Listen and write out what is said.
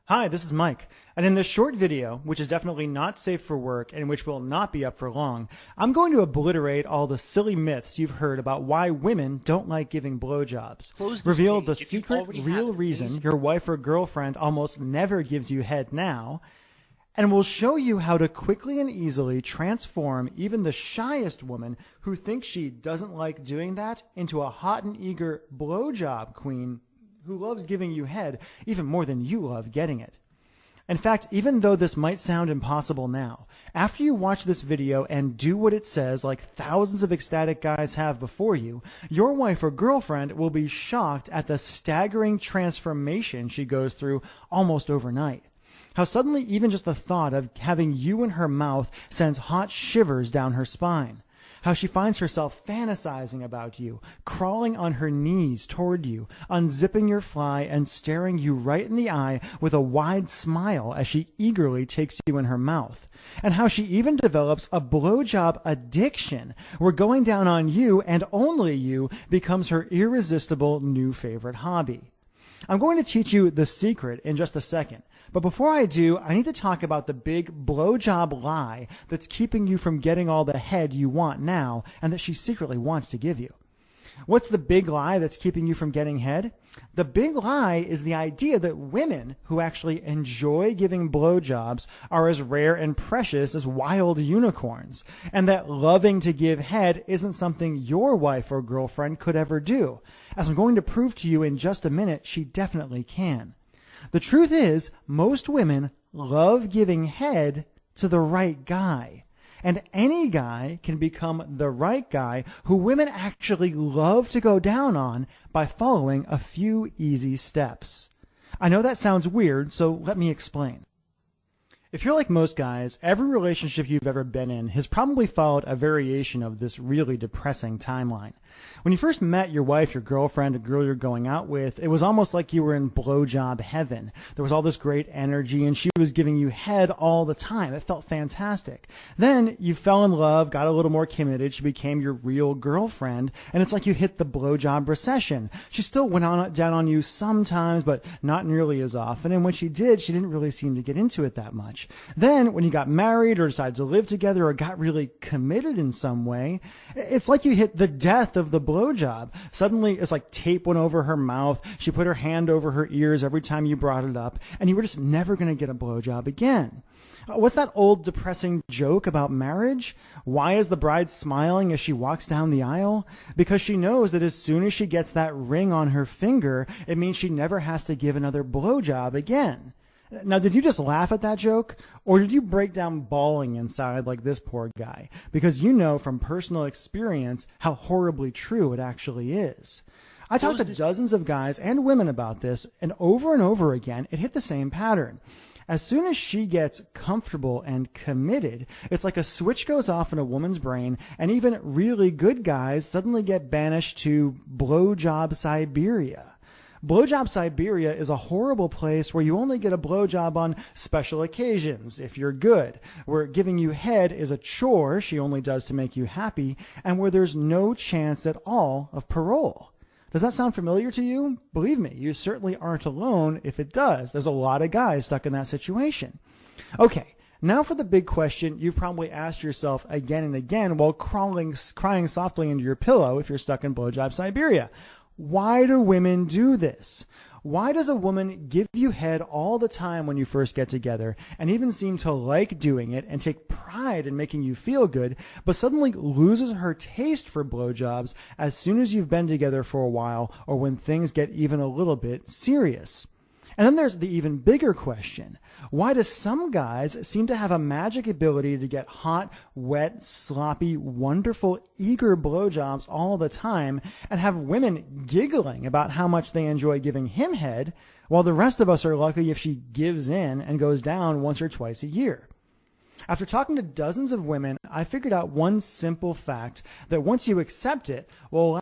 Hi, this is Mike, and in this short video, which is definitely not safe for work and which will not be up for long, I'm going to obliterate all the silly myths you've heard about why women don't like giving blowjobs, reveal the secret real reason your wife or girlfriend almost never gives you head now, and we'll show you how to quickly and easily transform even the shyest woman who thinks she doesn't like doing that into a hot and eager blowjob queen who loves giving you head even more than you love getting it. In fact, even though this might sound impossible now, after you watch this video and do what it says like thousands of ecstatic guys have before you, your wife or girlfriend will be shocked at the staggering transformation she goes through almost overnight. How suddenly even just the thought of having you in her mouth sends hot shivers down her spine. How she finds herself fantasizing about you, crawling on her knees toward you, unzipping your fly and staring you right in the eye with a wide smile as she eagerly takes you in her mouth. And how she even develops a blowjob addiction where going down on you and only you becomes her irresistible new favorite hobby. I'm going to teach you the secret in just a second. But before I do, I need to talk about the big blowjob lie that's keeping you from getting all the head you want now and that she secretly wants to give you. What's the big lie that's keeping you from getting head? The big lie is the idea that women who actually enjoy giving blowjobs are as rare and precious as wild unicorns, and that loving to give head isn't something your wife or girlfriend could ever do. As I'm going to prove to you in just a minute, she definitely can. The truth is, most women love giving head to the right guy. And any guy can become the right guy who women actually love to go down on by following a few easy steps. I know that sounds weird, so let me explain. If you're like most guys, every relationship you've ever been in has probably followed a variation of this really depressing timeline. When you first met your wife, your girlfriend, a girl you're going out with, it was almost like you were in blowjob heaven. There was all this great energy and she was giving you head all the time. It felt fantastic. Then you fell in love, got a little more committed. She became your real girlfriend and it's like you hit the blowjob recession. She still went down on you sometimes, but not nearly as often. And when she did, she didn't really seem to get into it that much. Then when you got married or decided to live together or got really committed in some way, it's like you hit the death of the blowjob. Suddenly, it's like tape went over her mouth. She put her hand over her ears every time you brought it up, and you were just never going to get a blowjob again. What's that old depressing joke about marriage? Why is the bride smiling as she walks down the aisle? Because she knows that as soon as she gets that ring on her finger, it means she never has to give another blowjob again. Now, did you just laugh at that joke? Or did you break down bawling inside like this poor guy? Because you know from personal experience how horribly true it actually is. I talked to dozens of guys and women about this, and over again, it hit the same pattern. As soon as she gets comfortable and committed, it's like a switch goes off in a woman's brain, and even really good guys suddenly get banished to blowjob Siberia. Blowjob Siberia is a horrible place where you only get a blowjob on special occasions if you're good, where giving you head is a chore she only does to make you happy, and where there's no chance at all of parole. Does that sound familiar to you? Believe me, you certainly aren't alone if it does. There's a lot of guys stuck in that situation. Okay, now for the big question you've probably asked yourself again and again while crying softly into your pillow if you're stuck in blowjob Siberia. Why do women do this? Why does a woman give you head all the time when you first get together and even seem to like doing it and take pride in making you feel good, but suddenly loses her taste for blowjobs as soon as you've been together for a while or when things get even a little bit serious? And then there's the even bigger question. Why do some guys seem to have a magic ability to get hot, wet, sloppy, wonderful, eager blowjobs all the time and have women giggling about how much they enjoy giving him head, while the rest of us are lucky if she gives in and goes down once or twice a year? After talking to dozens of women, I figured out one simple fact that once you accept it will